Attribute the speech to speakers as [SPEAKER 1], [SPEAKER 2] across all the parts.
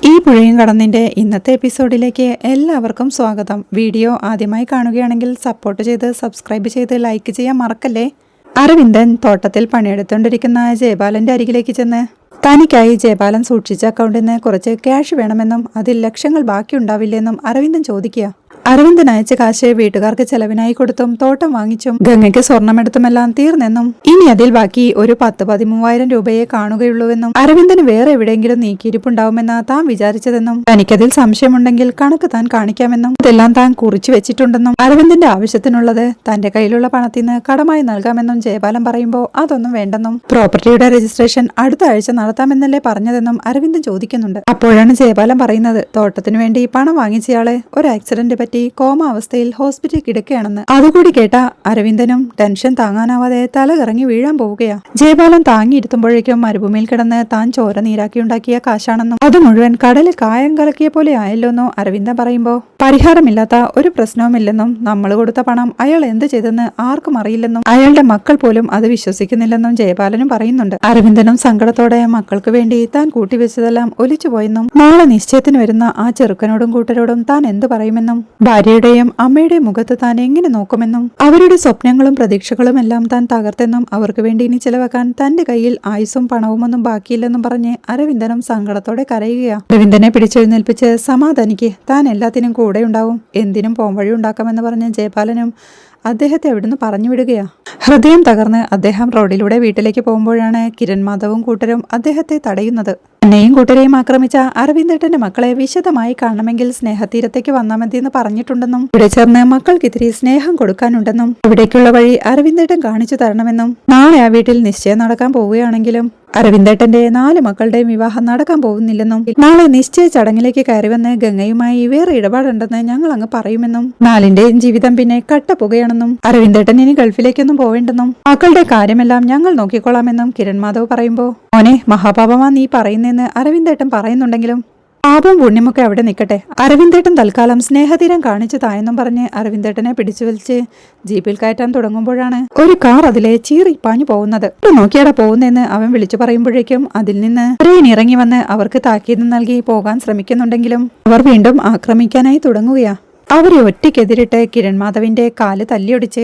[SPEAKER 1] ഈ പുഴയും കടന്നിൻ്റെ ഇന്നത്തെ എപ്പിസോഡിലേക്ക് എല്ലാവർക്കും സ്വാഗതം. വീഡിയോ ആദ്യമായി കാണുകയാണെങ്കിൽ സപ്പോർട്ട് ചെയ്ത് സബ്സ്ക്രൈബ് ചെയ്ത് ലൈക്ക് ചെയ്യാൻ മറക്കല്ലേ. അരവിന്ദൻ തോട്ടത്തിൽ പണിയെടുത്തുകൊണ്ടിരിക്കുന്ന ജയപാലൻ്റെ അരികിലേക്ക് ചെന്ന് തനിക്കായി ജയപാലൻ സൂക്ഷിച്ച അക്കൗണ്ടിൽ നിന്ന് കുറച്ച് ക്യാഷ് വേണമെന്നും അതിൽ ലക്ഷങ്ങൾ ബാക്കിയുണ്ടാവില്ലെന്നും അരവിന്ദൻ ചോദിക്കുക. അരവിന്ദൻ അയച്ച കാശ് വീട്ടുകാർക്ക് ചെലവിനായി കൊടുത്തും തോട്ടം വാങ്ങിച്ചും ഗംഗയ്ക്ക് സ്വർണ്ണമെടുത്തുമെല്ലാം തീർന്നെന്നും ഇനി അതിൽ ബാക്കി ഒരു 10-13,000 രൂപയെ കാണുകയുള്ളൂവെന്നും അരവിന്ദന് വേറെ എവിടെയെങ്കിലും നീക്കിയിരിപ്പുണ്ടാവുമെന്ന് താൻ വിചാരിച്ചതെന്നും തനിക്കതിൽ സംശയമുണ്ടെങ്കിൽ കണക്ക് താൻ കാണിക്കാമെന്നും ഇതെല്ലാം താൻ കുറിച്ചു വെച്ചിട്ടുണ്ടെന്നും അരവിന്ദന്റെ ആവശ്യത്തിനുള്ളത് തന്റെ കയ്യിലുള്ള പണത്തിൽ നിന്ന് കടമായി നൽകാമെന്നും ജയപാലൻ പറയുമ്പോൾ അതൊന്നും വേണ്ടെന്നും പ്രോപ്പർട്ടിയുടെ രജിസ്ട്രേഷൻ അടുത്ത ആഴ്ച നടത്താമെന്നല്ലേ പറഞ്ഞതെന്നും അരവിന്ദൻ ചോദിക്കുന്നുണ്ട്. അപ്പോഴാണ് ജയപാലൻ പറയുന്നത് തോട്ടത്തിനു വേണ്ടി പണം വാങ്ങിച്ചയാളെ ഒരു ആക്സിഡന്റ് പറ്റി കോമ അവസ്ഥയിൽ ഹോസ്പിറ്റലിൽ കിടക്കുകയാണെന്ന്. അതുകൂടി കേട്ട അരവിന്ദനും ടെൻഷൻ താങ്ങാനാവാതെ തല കറങ്ങി വീഴാൻ പോവുകയാ. ജയപാലൻ താങ്ങിയിരുത്തുമ്പോഴേക്കും മരുഭൂമിയിൽ കിടന്ന് താൻ ചോര നീരാക്കി ഉണ്ടാക്കിയ കാശാണെന്നും അത് മുഴുവൻ കടലിൽ കായം കലക്കിയ പോലെ ആയല്ലോന്നോ അരവിന്ദൻ പറയുമ്പോ പരിഹാരമില്ലാത്ത ഒരു പ്രശ്നവുമില്ലെന്നും നമ്മൾ കൊടുത്ത പണം അയാൾ എന്ത് ചെയ്തെന്ന് ആർക്കും അറിയില്ലെന്നും അയാളുടെ മക്കൾ പോലും അത് വിശ്വസിക്കുന്നില്ലെന്നും ജയപാലനും പറയുന്നുണ്ട്. അരവിന്ദനും സങ്കടത്തോടെ മക്കൾക്ക് വേണ്ടി താൻ കൂട്ടിവെച്ചതെല്ലാം ഒലിച്ചുപോയെന്നും നാളെ നിശ്ചയത്തിന് വരുന്ന ആ ചെറുക്കനോടും കൂട്ടരോടും താൻ എന്തു പറയുമെന്നും ഭാര്യയുടെയും അമ്മയുടെയും മുഖത്ത് താൻ എങ്ങനെ നോക്കുമെന്നും അവരുടെ സ്വപ്നങ്ങളും പ്രതീക്ഷകളും എല്ലാം താൻ തകർത്തെന്നും അവർക്ക് വേണ്ടി ഇനി ചിലവാക്കാൻ തന്റെ കയ്യിൽ ആയുസ്സും പണവുമൊന്നും ബാക്കിയില്ലെന്നും പറഞ്ഞ് അരവിന്ദനും സങ്കടത്തോടെ കരയുകയാ. അരവിന്ദനെ പിടിച്ചെഴുന്നേൽപ്പിച്ച് സമാധാനിക്ക്, താൻ എല്ലാത്തിനും കൂടെ ഉണ്ടാവും, എന്തിനും പോംവഴി ഉണ്ടാക്കാമെന്ന് പറഞ്ഞ് ജയപാലനും അദ്ദേഹത്തെ അവിടുന്ന് പറഞ്ഞു വിടുകയാ. ഹൃദയം തകർന്ന് അദ്ദേഹം റോഡിലൂടെ വീട്ടിലേക്ക് പോകുമ്പോഴാണ് കിരൺ മാധവും കൂട്ടരും അദ്ദേഹത്തെ തടയുന്നത്. എന്നെയും കൂട്ടരെയും ആക്രമിച്ച അരവിന്ദേട്ടന്റെ മക്കളെ വിശദമായി കാണണമെങ്കിൽ സ്നേഹതീരത്തേക്ക് വന്നാൽ മതിയെന്ന് പറഞ്ഞിട്ടുണ്ടെന്നും ഇവിടെ ചേർന്ന് മക്കൾക്ക് ഇത്തിരി സ്നേഹം കൊടുക്കാനുണ്ടെന്നും ഇവിടേക്കുള്ള വഴി അരവിന്ദേട്ടൻ കാണിച്ചു തരണമെന്നും നാളെ ആ വീട്ടിൽ നിശ്ചയം നടക്കാൻ പോവുകയാണെങ്കിലും അരവിന്ദേട്ടന്റെ 4 മക്കളുടെയും വിവാഹം നടക്കാൻ പോകുന്നില്ലെന്നും നാളെ നിശ്ചയ ചടങ്ങിലേക്ക് കയറി വന്ന് ഗംഗയുമായി വേറെ ഇടപാടുണ്ടെന്ന് ഞങ്ങൾ അങ്ങ് പറയുമെന്നും 4ന്റെയും ജീവിതം പിന്നെ കട്ടപ്പുകയാണെന്നും അരവിന്ദേട്ടൻ ഇനി ഗൾഫിലേക്കൊന്നും പോവേണ്ടെന്നും മക്കളുടെ കാര്യമെല്ലാം ഞങ്ങൾ നോക്കിക്കൊള്ളാമെന്നും കിരൺ മാധവ് പറയുമ്പോ മോനെ മഹാപാപമാ നീ പറയുന്നതെന്ന് അരവിന്ദേട്ടൻ പറയുന്നുണ്ടെങ്കിലും പാപം പുണ്യമൊക്കെ അവിടെ നിൽക്കട്ടെ, അരവിന്ദേട്ടൻ തൽക്കാലം സ്നേഹതീരം കാണിച്ചു തായെന്നും പറഞ്ഞ് അരവിന്ദേട്ടനെ പിടിച്ചു വലിച്ച് ജീപ്പിൽ കയറ്റാൻ തുടങ്ങുമ്പോഴാണ് ഒരു കാർ അതിലെ ചീറിപ്പാഞ്ഞു പോകുന്നത്. നോക്കിയാടാ പോകുന്നതെന്ന് അവൻ വിളിച്ചു പറയുമ്പോഴേക്കും അതിൽ നിന്ന് ട്രെയിൻ ഇറങ്ങി വന്ന് അവർക്ക് താക്കീത് നൽകി പോകാൻ ശ്രമിക്കുന്നുണ്ടെങ്കിലും അവർ വീണ്ടും ആക്രമിക്കാനായി തുടങ്ങുകയാ. അവരെ ഒറ്റയ്ക്കെതിരിട്ട് കിരൺ മാധവിന്റെ കാല് തല്ലിയൊടിച്ച്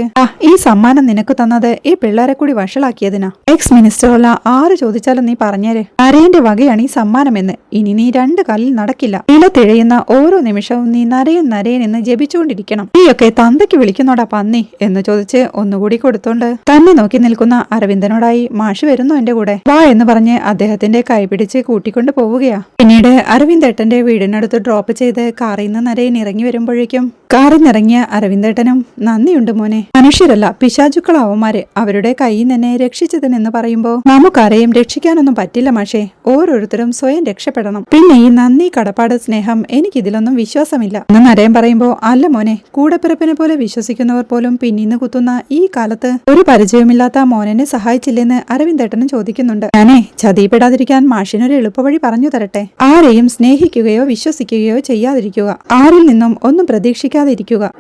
[SPEAKER 1] ഈ സമ്മാനം നിനക്ക് തന്നത് ഈ പിള്ളേരെ കൂടി വഷളാക്കിയതിനാ. എക്സ് മിനിസ്റ്ററുള്ള ആര് ചോദിച്ചാലും നീ പറഞ്ഞേരെ നരയന്റെ വകയാണ് ഈ സമ്മാനമെന്ന്. ഇനി നീ 2 കാലിൽ നടക്കില്ല. ഇല തിഴയുന്ന ഓരോ നിമിഷവും നീ നരയൻ നരയൻ എന്ന് ജപിച്ചുകൊണ്ടിരിക്കണം. നീയൊക്കെ തന്തയ്ക്ക് വിളിക്കുന്നോടാ പന്നി എന്ന് ചോദിച്ച് ഒന്നുകൂടി കൊടുത്തോണ്ട് തന്നെ നോക്കി നിൽക്കുന്ന അരവിന്ദനോടായി മാഷ് വരുന്നു എന്റെ കൂടെ വാ എന്ന് പറഞ്ഞ് അദ്ദേഹത്തിന്റെ കൈപിടിച്ച് കൂട്ടിക്കൊണ്ട് പോവുകയാ. പിന്നീട് അരവിന്ദേട്ടന്റെ വീടിനടുത്ത് ഡ്രോപ്പ് ചെയ്ത് കാറിൽ നിന്ന് നരയൻ ഇറങ്ങി വരുമ്പോഴേക്കും കാറിന്നിറങ്ങിയ അരവിന്ദേട്ടനും നന്ദിയുണ്ട് മോനെ, മനുഷ്യരല്ല പിശാചുക്കളാവന്മാര്, അവരുടെ കയ്യിൽ നിന്നെ രക്ഷിച്ചതിനെന്ന് പറയുമ്പോ നമുക്കാരെയും രക്ഷിക്കാനൊന്നും പറ്റില്ല മാഷേ, ഓരോരുത്തരും സ്വയം രക്ഷപ്പെടണം. പിന്നെ ഈ നന്ദി കടപ്പാട് സ്നേഹം എനിക്കിതിലൊന്നും വിശ്വാസമില്ല എന്ന് നരയൻ പറയുമ്പോ അല്ല മോനെ, കൂടെപ്പിറപ്പിനെ പോലെ വിശ്വസിക്കുന്നവർ പോലും പിന്നീന്ന് കുത്തുന്ന ഈ കാലത്ത് ഒരു പരിചയമില്ലാത്ത മോനെ സഹായിച്ചില്ലെന്ന് അരവിന്ദേട്ടനും ചോദിക്കുന്നുണ്ട്. ഞാനേ ചതിപ്പെടാതിരിക്കാൻ മാഷിനൊരു എളുപ്പവഴി പറഞ്ഞു തരട്ടെ. ആരെയും സ്നേഹിക്കുകയോ വിശ്വസിക്കുകയോ ചെയ്യാതിരിക്കുക, ആരിൽ നിന്നും ഒന്നും പ്രതീക്ഷിക്കാതിരിക്കുക.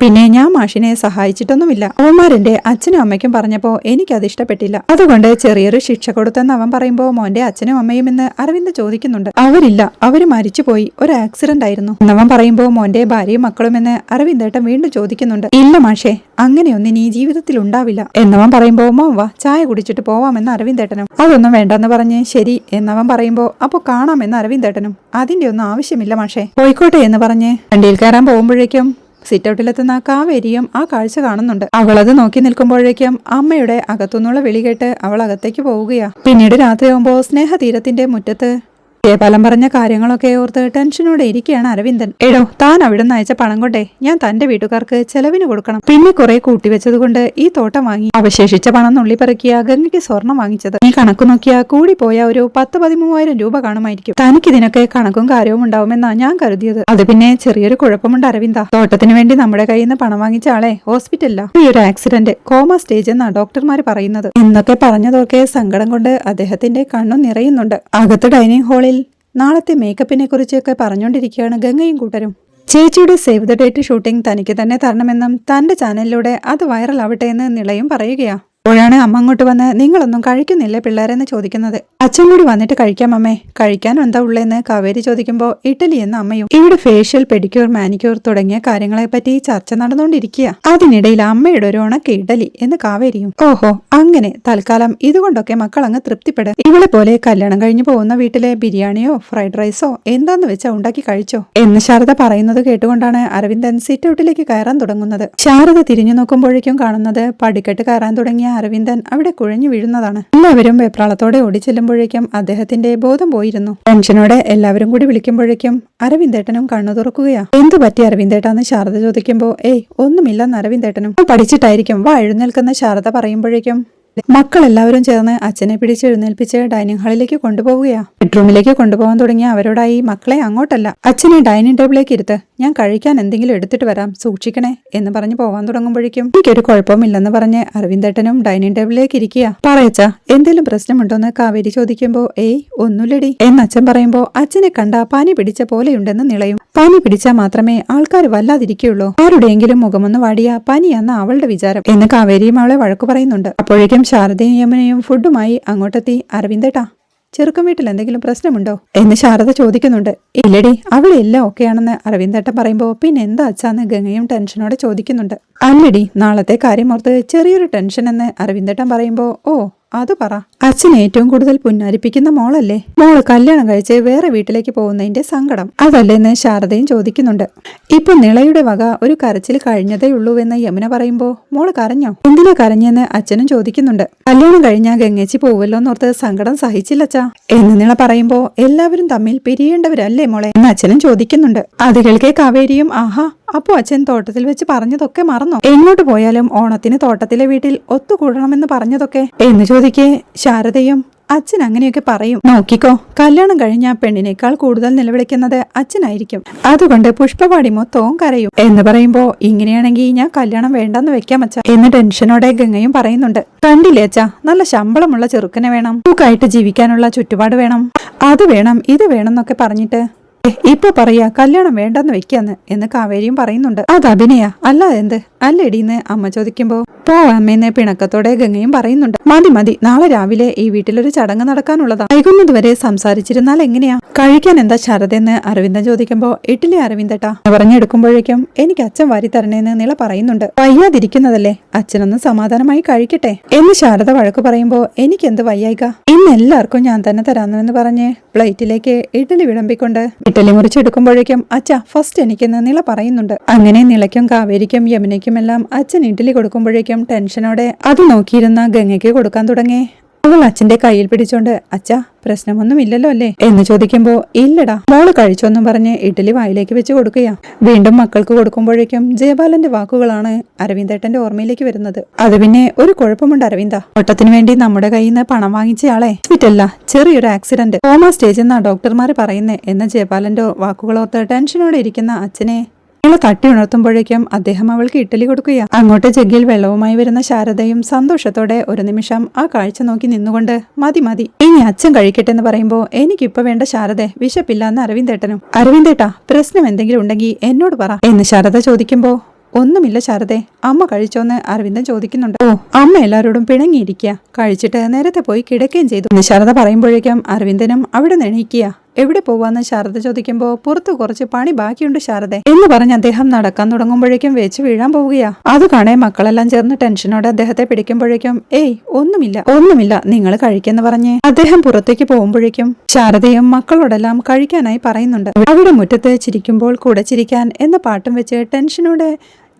[SPEAKER 1] പിന്നെ ഞാൻ മാഷിനെ സഹായിച്ചിട്ടൊന്നുമില്ല. അവന്മാരെന്റെ അച്ഛനും അമ്മയ്ക്കും പറഞ്ഞപ്പോ എനിക്കത് ഇഷ്ടപ്പെട്ടില്ല, അതുകൊണ്ട് ചെറിയൊരു ശിക്ഷ കൊടുത്തെന്ന് അവൻ പറയുമ്പോ മോന്റെ അച്ഛനും അമ്മയും എന്ന് അരവിന്ദ് ചോദിക്കുന്നുണ്ട്. അവരില്ല, അവര് മരിച്ചുപോയി, ഒരു ആക്സിഡന്റ് ആയിരുന്നു എന്നവൻ പറയുമ്പോ മോന്റെ ഭാര്യയും മക്കളും എന്ന് അരവിന്ദേട്ടൻ വീണ്ടും ചോദിക്കുന്നുണ്ട്. ഇല്ല മാഷേ, അങ്ങനെയൊന്നും നീ ജീവിതത്തിൽ ഉണ്ടാവില്ല എന്നവൻ പറയുമ്പോ മോൻ വാ ചായ കുടിച്ചിട്ട് പോവാമെന്ന് അരവിന്ദേട്ടനും. അതൊന്നും വേണ്ടെന്ന് പറഞ്ഞ് ശരി എന്നവൻ പറയുമ്പോ അപ്പൊ കാണാമെന്ന് അരവിന്ദേട്ടനും. അതിന്റെ ഒന്നും ആവശ്യമില്ല മാഷേ, പോയിക്കോട്ടെ എന്ന് പറഞ്ഞ് വണ്ടിയിൽ കയറാൻ പോകുമ്പോഴേക്കും സിറ്റൗട്ടിലെത്തുന്ന കാവേരിയും ആ കാഴ്ച കാണുന്നുണ്ട്. അവളത് നോക്കി നിൽക്കുമ്പോഴേക്കും അമ്മയുടെ അകത്തുനിന്നുള്ള വിളി കേട്ട് അവൾ അകത്തേക്ക് പോവുകയാ. പിന്നീട് രാത്രിയാവുമ്പോ സ്നേഹതീരത്തിന്റെ മുറ്റത്ത് ജയപാലൻ പറഞ്ഞ കാര്യങ്ങളൊക്കെ ഓർത്ത് ടെൻഷനോടെ ഇരിക്കുകയാണ് അരവിന്ദൻ. എടോ, താൻ അവിടുന്ന് അയച്ച പണം കൊണ്ടേ ഞാൻ തന്റെ വീട്ടുകാർക്ക് ചെലവിന് കൊടുക്കണം. പിന്നെ കുറെ കൂട്ടിവെച്ചത് കൊണ്ട് ഈ തോട്ടം വാങ്ങി അവശേഷിച്ച പണം നുള്ളിപ്പറക്കിയ ഗംഗയ്ക്ക് സ്വർണം വാങ്ങിച്ചത്. നീ കണക്ക് നോക്കിയാ കൂടിപ്പോയ ഒരു 10-13,000 രൂപ കാണുമായിരിക്കും. തനിക്കിതിനൊക്കെ കണക്കും കാര്യവും ഉണ്ടാവുമെന്നാ ഞാൻ കരുതിയത്. അത് പിന്നെ ചെറിയൊരു കുഴപ്പമുണ്ട് അരവിന്ദ. തോട്ടത്തിന് വേണ്ടി നമ്മുടെ കയ്യിൽ നിന്ന് പണം വാങ്ങിച്ച ആളെ ഹോസ്പിറ്റലിലാ, ഈ ഒരു ആക്സിഡന്റ് കോമ സ്റ്റേജ് എന്നാ ഡോക്ടർമാർ പറയുന്നത് എന്നൊക്കെ പറഞ്ഞതൊക്കെ സങ്കടം കൊണ്ട് അദ്ദേഹത്തിന്റെ കണ്ണു നിറയുന്നുണ്ട്. അകത്ത് ഡൈനിങ് ഹാളിൽ നാളത്തെ മേക്കപ്പിനെ കുറിച്ചൊക്കെ പറഞ്ഞുകൊണ്ടിരിക്കുകയാണ് ഗംഗയും കൂട്ടരും. ചേച്ചിയുടെ സേവ് ദ ഡേറ്റ് ഷൂട്ടിംഗ് തനിക്ക് തന്നെ തരണമെന്നും തന്റെ ചാനലിലൂടെ അത് വൈറലാവട്ടെ എന്ന് നിളയും പറയുകയാ. അപ്പോഴാണ് അമ്മ അങ്ങോട്ട് വന്ന് നിങ്ങളൊന്നും കഴിക്കുന്നില്ലേ പിള്ളേരെന്ന് ചോദിക്കുന്നത്. അച്ഛൻ കൂടി വന്നിട്ട് കഴിക്കാം അമ്മേ. കഴിക്കാൻ എന്താ ഉള്ളേന്ന് കാവേരി ചോദിക്കുമ്പോൾ ഇഡ്ഡലി എന്ന അമ്മയും. ഇവിടെ ഫേഷ്യൽ, പെഡിക്യൂർ, മാനിക്യൂർ തുടങ്ങിയ കാര്യങ്ങളെ പറ്റി ചർച്ച നടന്നുകൊണ്ടിരിക്കുക. അതിനിടയിൽ അമ്മയുടെ ഒരു ഉണക്ക ഇഡ്ഡലി എന്ന് കാവേരിയും. ഓഹോ, അങ്ങനെ തൽക്കാലം ഇതുകൊണ്ടൊക്കെ മക്കൾ അങ്ങ് തൃപ്തിപ്പെടും. ഇവളെ പോലെ കല്യാണം കഴിഞ്ഞു പോകുന്ന വീട്ടിലെ ബിരിയാണിയോ ഫ്രൈഡ് റൈസോ എന്താന്ന് വെച്ചാ ഉണ്ടാക്കി കഴിച്ചോ എന്ന് ശാരദ പറയുന്നത് കേട്ടുകൊണ്ടാണ് അരവിന്ദൻ സിറ്റ് ഔട്ടിലേക്ക് കയറാൻ തുടങ്ങുന്നത്. ശാരദ തിരിഞ്ഞു നോക്കുമ്പോഴേക്കും കാണുന്നത് പടിക്കെട്ട് കയറാൻ തുടങ്ങിയ അരവിന്ദൻ അവിടെ കുഴഞ്ഞു വീഴുന്നതാണ്. എല്ലാവരും വെപ്രാളത്തോടെ ഓടിച്ചെല്ലുമ്പോഴേക്കും അദ്ദേഹത്തിന്റെ ബോധം പോയിരുന്നു. ടെൻഷനോടെ എല്ലാവരും കൂടി വിളിക്കുമ്പോഴേക്കും അരവിന്ദേട്ടനും കണ്ണു തുറക്കുകയാ. എന്തു പറ്റി അരവിന്ദേട്ടാന്ന് ശാരദ ചോദിക്കുമ്പോ ഏയ് ഒന്നുമില്ലെന്ന് അരവിന്ദേട്ടനും. പഠിച്ചിട്ടായിരിക്കും വാ എഴുന്നേൽക്കുന്ന ശാരദ പറയുമ്പോഴേക്കും മക്കളെല്ലാവരും ചേർന്ന് അച്ഛനെ പിടിച്ച് എഴുന്നേൽപ്പിച്ച് ഡൈനിങ് ഹാളിലേക്ക് കൊണ്ടുപോവുകയാ. ബെഡ്റൂമിലേക്ക് കൊണ്ടുപോകാൻ തുടങ്ങിയ അവരോടായി മക്കളെ അങ്ങോട്ടല്ല, അച്ഛനെ ഡൈനിങ് ടേബിളിലേക്ക് ഇരുത്ത്, ഞാൻ കഴിക്കാൻ എന്തെങ്കിലും എടുത്തിട്ട് വരാം, സൂക്ഷിക്കണേ എന്ന് പറഞ്ഞ് പോവാൻ തുടങ്ങുമ്പോഴേക്കും എനിക്കൊരു കുഴപ്പമില്ലെന്ന് പറഞ്ഞ് അരവിന്ദേട്ടനും ഡൈനിങ് ടേബിളിലേക്ക് ഇരിക്കുക. പറയച്ചാ എന്തേലും പ്രശ്നമുണ്ടോന്ന് കാവേരി ചോദിക്കുമ്പോ ഏയ് ഒന്നുമില്ലടി എന്ന് അച്ഛൻ പറയുമ്പോ അച്ഛനെ കണ്ട പനി പിടിച്ച പോലെയുണ്ടെന്ന് നിളയും. പനി പിടിച്ചാൽ മാത്രമേ ആൾക്കാർ വല്ലാതിരിക്കുകയുള്ളൂ, ആരുടെയെങ്കിലും മുഖമൊന്ന് വാടിയ പനിയാന്ന അവളുടെ വിചാരം എന്ന് കാവേരിയും അവളെ വഴക്കു പറയുന്നുണ്ട്. അപ്പോഴേക്കും ശാരദയും യമുനയും ഫുഡുമായി അങ്ങോട്ടെത്തി. അരവിന്ദേട്ടാ ചെറുക്കം വീട്ടിൽ എന്തെങ്കിലും പ്രശ്നമുണ്ടോ എന്ന് ശാരദ ചോദിക്കുന്നുണ്ട്. ഇല്ലടി അവിടെ എല്ലാം ഓക്കെയാണെന്ന് അരവിന്ദേട്ടൻ പറയുമ്പോ പിന്നെ എന്താ അച്ഛാന്ന് ഗംഗയും ടെൻഷനോടെ ചോദിക്കുന്നുണ്ട്. അല്ലടി നാളത്തെ കാര്യമോർത്ത് ചെറിയൊരു ടെൻഷൻ എന്ന് അരവിന്ദേട്ടൻ പറയുമ്പോ ഓ അത് പറ. അച്ഛൻ ഏറ്റവും കൂടുതൽ പുന്നാരിപ്പിക്കുന്ന മോളല്ലേ, മോള് കല്യാണം കഴിച്ച് വേറെ വീട്ടിലേക്ക് പോകുന്നതിന്റെ സങ്കടം അതല്ലേന്ന് ശാരദയും ചോദിക്കുന്നുണ്ട്. ഇപ്പൊ നിളയുടെ വക ഒരു കരച്ചിൽ കഴിഞ്ഞതേ ഉള്ളൂ എന്ന് യമുന പറയുമ്പോ മോള് കരഞ്ഞോ, എന്തിനാ കരഞ്ഞെന്ന് അച്ഛനും ചോദിക്കുന്നുണ്ട്. കല്യാണം കഴിഞ്ഞാൽ ഗംഗേച്ചി പോവല്ലോന്നോർത്ത് സങ്കടം സഹിച്ചില്ലച്ചാ എന്ന് നിള പറയുമ്പോ എല്ലാവരും തമ്മിൽ പിരിയേണ്ടവരല്ലേ മോളെ എന്ന് അച്ഛനും ചോദിക്കുന്നുണ്ട്. അത് കേൾക്കെ കാവേരിയും ആഹാ അപ്പോ അച്ഛൻ തോട്ടത്തിൽ വെച്ച് പറഞ്ഞതൊക്കെ മറന്നോ, എങ്ങോട്ട് പോയാലും ഓണത്തിന് തോട്ടത്തിലെ വീട്ടിൽ ഒത്തുകൂടണമെന്ന് പറഞ്ഞതൊക്കെ എന്ന് ചോദിക്കേ ശാരദയും അച്ഛൻ അങ്ങനെയൊക്കെ പറയും, നോക്കിക്കോ കല്യാണം കഴിഞ്ഞ പെണ്ണിനേക്കാൾ കൂടുതൽ നിലവിളിക്കുന്നത് അച്ഛനായിരിക്കും, അതുകൊണ്ട് പുഷ്പവാടി മൊത്തവും കരയും എന്ന് പറയുമ്പോ ഇങ്ങനെയാണെങ്കിൽ ഞാൻ കല്യാണം വേണ്ടെന്ന് വെക്കാം അച്ഛ എന്ന് ടെൻഷനോടെ ഗംഗയും പറയുന്നുണ്ട്. കണ്ടില്ലേ അച്ഛാ നല്ല ശമ്പളമുള്ള ചെറുക്കനെ വേണം, തൂക്കായിട്ട് ജീവിക്കാനുള്ള ചുറ്റുപാട് വേണം, അത് വേണം ഇത് വേണം എന്നൊക്കെ പറഞ്ഞിട്ട് ഇപ്പൊ പറയാ കല്യാണം വേണ്ടെന്ന് വെക്കാന്ന് എന്ന് കാവേരിയും പറയുന്നുണ്ട്. അത് അഭിനയ അല്ല എന്ത് അല്ലെടീന്ന് അമ്മ ചോദിക്കുമ്പോ പോവാമ്മേന്ന് പിണക്കത്തോടെ ഗംഗയും പറയുന്നുണ്ട്. മതി മതി നാളെ രാവിലെ ഈ വീട്ടിലൊരു ചടങ്ങ് നടക്കാനുള്ളതാ, വൈകുന്നതുവരെ സംസാരിച്ചിരുന്നാൽ എങ്ങനെയാ, കഴിക്കാൻ എന്താ ശാരദെന്ന് അരവിന്ദൻ ചോദിക്കുമ്പോ ഇഡ്ഡലി അരവിന്ദട്ടാ പറഞ്ഞെടുക്കുമ്പോഴേക്കും എനിക്ക് അച്ഛൻ വാരി തരണേന്ന് നിള പറയുന്നുണ്ട്. വയ്യാതിരിക്കുന്നതല്ലേ അച്ഛനൊന്ന് സമാധാനമായി കഴിക്കട്ടെ എന്ന് ശാരദ വഴക്ക് പറയുമ്പോ എനിക്കെന്ത് വയ്യായിക, ഇന്ന് എല്ലാവർക്കും ഞാൻ തന്നെ തരാമെന്ന് പറഞ്ഞ് പ്ലേറ്റിലേക്ക് ഇഡ്ഡലി വിളമ്പിക്കൊണ്ട് ഇഡ്ഡലി മുറിച്ചെടുക്കുമ്പോഴേക്കും അച്ഛാ ഫസ്റ്റ് എനിക്കെന്ന് നിള പറയുന്നുണ്ട്. അങ്ങനെ നിളയ്ക്കും കാവേരിക്കും യമുനയ്ക്കും എല്ലാം അച്ഛൻ ഇഡ്ഡലി കൊടുക്കുമ്പോഴേക്കും ടെൻഷനോടെ അത് നോക്കിയിരുന്ന ഗംഗയ്ക്ക് കൊടുക്കാൻ തുടങ്ങി. അവൾ അച്ഛന്റെ കയ്യിൽ പിടിച്ചോണ്ട് അച്ഛാ പ്രശ്നമൊന്നും ഇല്ലല്ലോ അല്ലേ എന്ന് ചോദിക്കുമ്പോ ഇല്ലടാ മോള് കഴിച്ചോന്നും പറഞ്ഞ് ഇഡ്ഡലി വായിലേക്ക് വെച്ച് കൊടുക്കുകയാ. വീണ്ടും മക്കൾക്ക് കൊടുക്കുമ്പോഴേക്കും ജയപാലന്റെ വാക്കുകളാണ് അരവിന്ദേട്ടന്റെ ഓർമ്മയിലേക്ക് വരുന്നത്. അത് പിന്നെ ഒരു കുഴപ്പമുണ്ട് അരവിന്ദ, ഓട്ടത്തിന് വേണ്ടി നമ്മുടെ കയ്യിൽ നിന്ന് പണം വാങ്ങിച്ചയാളെ ഹോസ്പിറ്റലില്ല ചെറിയൊരു ആക്സിഡന്റ് കോമ സ്റ്റേജ് എന്നാ ഡോക്ടർമാർ പറയുന്നേ എന്ന ജയപാലന്റെ വാക്കുകളോർത്ത് ടെൻഷനോടെ ഇരിക്കുന്ന അച്ഛനെ തട്ടി ഉണർത്തുമ്പോഴേക്കും അദ്ദേഹം അവൾക്ക് ഇഡ്ഡലി കൊടുക്കുക. അങ്ങോട്ട് ജഗ്ഗിൽ വെള്ളവുമായി വരുന്ന ശാരദയും സന്തോഷത്തോടെ ഒരു നിമിഷം ആ കാഴ്ച നോക്കി നിന്നുകൊണ്ട് മതി മതി ഇനി അച്ഛൻ കഴിക്കട്ടെ എന്ന് പറയുമ്പോ എനിക്കിപ്പോ വേണ്ട ശാരദ വിശപ്പില്ലാന്ന് അരവിന്ദേട്ടനും. അരവിന്ദേട്ടാ പ്രശ്നം എന്തെങ്കിലും ഉണ്ടെങ്കിൽ എന്നോട് പറ എന്ന് ശാരദ ചോദിക്കുമ്പോ ഒന്നുമില്ല ശാരദേ അമ്മ കഴിച്ചോന്ന് അരവിന്ദൻ ചോദിക്കുന്നുണ്ട്. ഓ അമ്മ എല്ലാവരോടും പിണങ്ങിയിരിക്കുക, കഴിച്ചിട്ട് നേരത്തെ പോയി കിടക്കുകയും ചെയ്തു എന്ന് ശാരദ പറയുമ്പോഴേക്കും അരവിന്ദനും അവിടെ എണീക്കുക. എവിടെ പോവാന്ന് ശാരദ ചോദിക്കുമ്പോ പുറത്ത് കുറച്ച് പണി ബാക്കിയുണ്ട് ശാരദ എന്ന് പറഞ്ഞ് അദ്ദേഹം നടക്കാൻ തുടങ്ങുമ്പോഴേക്കും വെച്ച് വീഴാൻ പോവുകയാ. അത് കാണേ മക്കളെല്ലാം ചേർന്ന് ടെൻഷനോടെ അദ്ദേഹത്തെ പിടിക്കുമ്പോഴേക്കും ഏയ് ഒന്നുമില്ല നിങ്ങൾ കഴിക്കെന്ന് പറഞ്ഞ് അദ്ദേഹം പുറത്തേക്ക് പോകുമ്പോഴേക്കും ശാരദയും മക്കളോടെല്ലാം കഴിക്കാനായി പറയുന്നുണ്ട്. അവിടെ മുറ്റത്ത് ചിരിക്കുമ്പോൾ കൂടെ ചിരിക്കാൻ എന്ന പാട്ടും വെച്ച് ടെൻഷനോടെ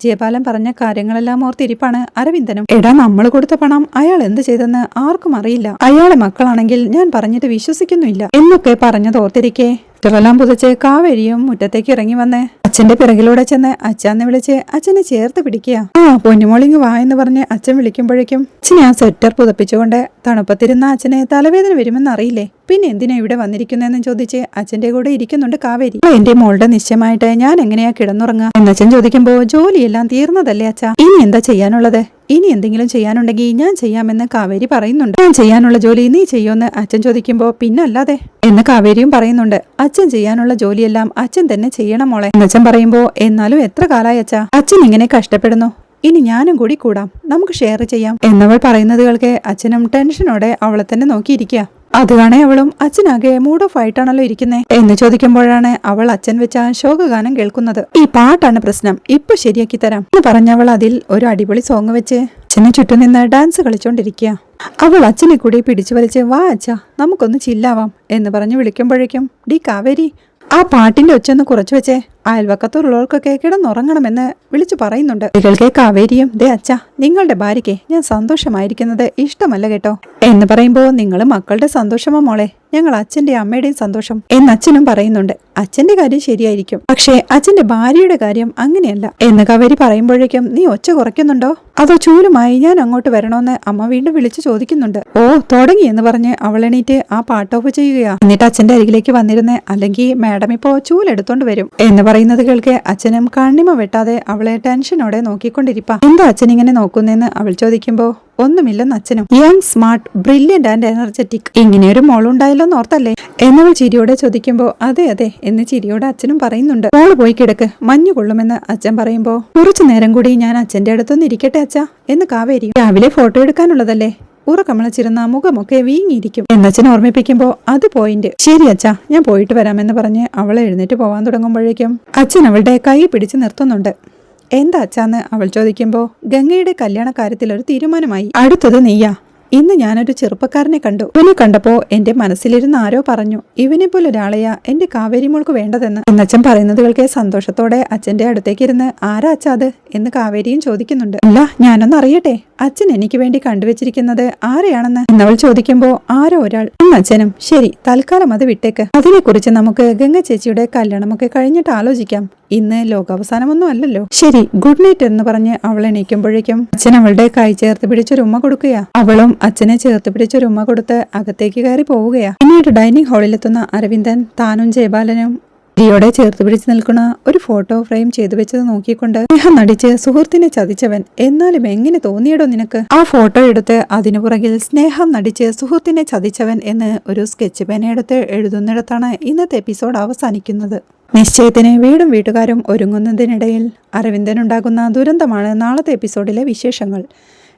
[SPEAKER 1] ജയപാലൻ പറഞ്ഞ കാര്യങ്ങളെല്ലാം ഓർത്തിരിപ്പാണ് അരവിന്ദനും. എടാ നമ്മൾ കൊടുത്ത പണം അയാൾ എന്ത് ചെയ്തെന്ന് ആർക്കും അറിയില്ല, അയാളെ മക്കളാണെങ്കിൽ ഞാൻ പറഞ്ഞിട്ട് വിശ്വസിക്കുന്നില്ല എന്നൊക്കെ പറഞ്ഞത് ഓർത്തിരിക്കെ െല്ലാം പുതച്ച് കാവേരിയും മുറ്റത്തേക്ക് ഇറങ്ങി വന്ന് അച്ഛന്റെ പിറകിലൂടെ ചെന്ന് അച്ഛന്ന് വിളിച്ച് അച്ഛനെ ചേർത്ത് പിടിക്കുക. ആ പൊന്നുമോളിങ് വാ എന്ന് പറഞ്ഞ് അച്ഛൻ വിളിക്കുമ്പോഴേക്കും അച്ഛനെ ആ സ്വെറ്റർ പുതപ്പിച്ചുകൊണ്ട് തണുപ്പത്തിരുന്ന അച്ഛനെ തലവേദന വരുമെന്ന് അറിയില്ലേ പിന്നെ എന്തിനാ ഇവിടെ വന്നിരിക്കുന്നതെന്ന് ചോദിച്ച് അച്ഛന്റെ കൂടെ ഇരിക്കുന്നുണ്ട് കാവേരി. എന്റെ മോളുടെ നിശ്ചയമായിട്ട് ഞാൻ എങ്ങനെയാ കിടന്നുറങ്ങുക എന്നച്ഛൻ ചോദിക്കുമ്പോ ജോലിയെല്ലാം തീർന്നതല്ലേ അച്ഛാ, ഇനി എന്താ ചെയ്യാനുള്ളത്, ഇനി എന്തെങ്കിലും ചെയ്യാനുണ്ടെങ്കിൽ ഞാൻ ചെയ്യാമെന്ന് കാവേരി പറയുന്നുണ്ട്. ഞാൻ ചെയ്യാനുള്ള ജോലി നീ ചെയ്യുമെന്ന് അച്ഛൻ ചോദിക്കുമ്പോ പിന്നല്ലാതെ എന്ന് കാവേരിയും പറയുന്നുണ്ട്. അച്ഛൻ ചെയ്യാനുള്ള ജോലിയെല്ലാം അച്ഛൻ തന്നെ ചെയ്യണം മോളെ എന്നച്ഛൻ പറയുമ്പോ എന്നാലും എത്ര കാലായി അച്ഛാ അച്ഛൻ ഇങ്ങനെ കഷ്ടപ്പെടുന്നു, ഇനി ഞാനും കൂടി കൂടാം, നമുക്ക് ഷെയർ ചെയ്യാം എന്നവൾ പറയുന്നത് കേൾക്കെ അച്ഛനും ടെൻഷനോടെ അവളെ തന്നെ നോക്കിയിരിക്കുക. അത് കാണേ അവളും അച്ഛനാകെ മൂഡ് ഓഫ് ആയിട്ടാണല്ലോ ഇരിക്കുന്നത് എന്ന് ചോദിക്കുമ്പോഴാണ് അവൾ അച്ഛൻ വെച്ച ശോകഗാനം കേൾക്കുന്നത്. ഈ പാട്ടാണ് പ്രശ്നം, ഇപ്പൊ ശരിയാക്കി തരാം എന്ന് പറഞ്ഞവൾ അതിൽ ഒരു അടിപൊളി സോങ് വെച്ച് അച്ഛന് ചുറ്റും നിന്ന് ഡാൻസ് കളിച്ചോണ്ടിരിക്കുക. അവൾ അച്ഛനെ കൂടി പിടിച്ചു വലിച്ച് വാ അച്ഛാ നമുക്കൊന്ന് ചില്ലാവാം എന്ന് പറഞ്ഞ് വിളിക്കുമ്പോഴേക്കും ഡി കാവേരി ആ പാട്ടിന്റെ ഒച്ചൊന്ന് കുറച്ചു വെച്ചേ, അയൽവക്കത്തുള്ളവർക്കൊക്കെ കിടന്നുറങ്ങണമെന്ന് വിളിച്ചു പറയുന്നുണ്ട്. കുട്ടികൾക്ക് കാവേരിയും ദേ അച്ഛാ നിങ്ങളുടെ ഭാര്യയ്ക്ക് ഞാൻ സന്തോഷമായിരിക്കുന്നത് ഇഷ്ടമല്ല കേട്ടോ എന്ന് പറയുമ്പോൾ നിങ്ങൾ മക്കളുടെ സന്തോഷമോ മോളെ, ഞങ്ങൾ അച്ഛന്റെ അമ്മയുടെയും സന്തോഷം എന്ന് അച്ഛനും പറയുന്നുണ്ട്. അച്ഛന്റെ കാര്യം ശരിയായിരിക്കും, പക്ഷേ അച്ഛന്റെ ഭാര്യയുടെ കാര്യം അങ്ങനെയല്ല എന്ന് കാവേരി പറയുമ്പോഴേക്കും നീ ഒച്ച കുറയ്ക്കുന്നുണ്ടോ അതോ ചൂലുമായി ഞാൻ അങ്ങോട്ട് വരണോന്ന് അമ്മ വീണ്ടും വിളിച്ചു ചോദിക്കുന്നുണ്ട്. ഓ തുടങ്ങി എന്ന് പറഞ്ഞ് അവൾ എണീറ്റ് ആ പാട്ട് ഓഫ് ചെയ്യുകയാ. എന്നിട്ട് അച്ഛന്റെ അരികിലേക്ക് വന്നിരുന്നേ അല്ലെങ്കിൽ മാഡം ഇപ്പോ ചൂലെടുത്തോണ്ട് വരും എന്ന് പറയുന്നത് കേൾക്കെ അച്ഛനും കണ്ണിമ വെട്ടാതെ അവളെ ടെൻഷനോടെ നോക്കിക്കൊണ്ടിരിപ്പാ. എന്താ അച്ഛൻ ഇങ്ങനെ നോക്കുന്നേന്ന് അവൾ ചോദിക്കുമ്പോ ഒന്നുമില്ലെന്ന് അച്ഛനും. Young smart brilliant and energetic ഇങ്ങനെ ഒരു മോളുണ്ടായല്ലോ എന്നോർത്തല്ലേ എന്നവൾ ചിരിയോടെ ചോദിക്കുമ്പോ അതെ അതെ എന്ന് ചിരിയോടെ അച്ഛനും പറയുന്നുണ്ട്. മോള് പോയി കിടക്ക് മഞ്ഞു കൊള്ളുമെന്ന് അച്ഛൻ പറയുമ്പോ കുറച്ചു നേരം കൂടി ഞാൻ അച്ഛന്റെ അടുത്തൊന്ന് ഇരിക്കട്ടെ അച്ഛാ എന്ന് കാവേരി. രാവിലെ ഫോട്ടോ എടുക്കാനുള്ളതല്ലേ, ഉറക്കമിളച്ചിരുന്ന മുഖമൊക്കെ വീങ്ങിയിരിക്കും എന്നച്ഛൻ ഓർമ്മിപ്പിക്കുമ്പോ അത് പോയിന്റ്. ശരി അച്ഛാ ഞാൻ പോയിട്ട് വരാമെന്ന് പറഞ്ഞ് അവൾ എഴുന്നേറ്റ് പോവാൻ തുടങ്ങുമ്പോഴേക്കും അച്ഛൻ അവളുടെ കൈ പിടിച്ച് നിർത്തുന്നുണ്ട്. എന്താ അച്ഛാന്ന് അവൾ ചോദിക്കുമ്പോൾ ഗംഗയുടെ കല്യാണക്കാര്യത്തിൽ ഒരു തീരുമാനമായി. അടുത്തത് നീയാ. ഇന്ന് ഞാനൊരു ചെറുപ്പക്കാരനെ കണ്ടു. ഇവനെ കണ്ടപ്പോ എന്റെ മനസ്സിലിരുന്ന് ആരോ പറഞ്ഞു ഇവനെ പോലെ ഒരാളെയാ എന്റെ കാവേരി മോൾക്ക് വേണ്ടതെന്ന് എന്നച്ഛൻ പറയുന്നത് കേൾക്കെ സന്തോഷത്തോടെ അച്ഛന്റെ അടുത്തേക്ക് ഇരുന്ന് ആരാ അച്ഛാ അത് എന്ന് കാവേരിയും ചോദിക്കുന്നുണ്ട്. അല്ല ഞാനൊന്ന് അറിയട്ടെ അച്ഛൻ എനിക്ക് വേണ്ടി കണ്ടുവച്ചിരിക്കുന്നത് ആരെയാണെന്ന് എന്നവൾ ചോദിക്കുമ്പോ ആരോ ഒരാൾ അച്ഛനും. ശരി തൽക്കാലം അത് വിട്ടേക്ക്, അതിനെക്കുറിച്ച് നമുക്ക് ഗംഗ ചേച്ചിയുടെ കല്യാണമൊക്കെ കഴിഞ്ഞിട്ട് ആലോചിക്കാം, ഇന്ന് ലോകാവസാനമൊന്നും അല്ലല്ലോ. ശരി ഗുഡ് നൈറ്റ് എന്ന് പറഞ്ഞ് അവൾ എണീക്കുമ്പോഴേക്കും അച്ഛൻ അവളുടെ കൈ ചേർത്ത് പിടിച്ചൊരു ഉമ്മ കൊടുക്കുകയാ. അവളും അച്ഛനെ ചേർത്ത് പിടിച്ചൊരു ഉമ്മ കൊടുത്ത് അകത്തേക്ക് കയറി പോവുകയാ. പിന്നീട് ഡൈനിങ് ഹാളിലെത്തുന്ന അരവിന്ദൻ താനും ജയബാലനും ിയോടെ ചേർത്ത് പിടിച്ച് നിൽക്കുന്ന ഒരു ഫോട്ടോ ഫ്രെയിം ചെയ്തു വെച്ചത് നോക്കിക്കൊണ്ട് സ്നേഹം നടിച്ച് സുഹൃത്തിനെ ചതിച്ചവൻ എന്നാലും എങ്ങനെ തോന്നിയടോ നിനക്ക്? ആ ഫോട്ടോ എടുത്ത് അതിനു പുറകിൽ സ്നേഹം നടിച്ച് സുഹൃത്തിനെ ചതിച്ചവൻ എന്ന് ഒരു സ്കെച്ച് പേനയെടുത്ത് എഴുതുന്നിടത്താണ് ഇന്നത്തെ എപ്പിസോഡ് അവസാനിക്കുന്നത്. നിശ്ചയത്തിന് വീടും വീട്ടുകാരും ഒരുങ്ങുന്നതിനിടയിൽ അരവിന്ദനുണ്ടാകുന്ന ദുരന്തമാണ് നാളത്തെ എപ്പിസോഡിലെ വിശേഷങ്ങൾ.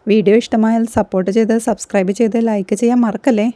[SPEAKER 1] വീഡിയോ ഇഷ്ടമായാൽ സപ്പോർട്ട് ചെയ്ത് സബ്സ്ക്രൈബ് ചെയ്ത് ലൈക്ക് ചെയ്യാൻ മറക്കല്ലേ.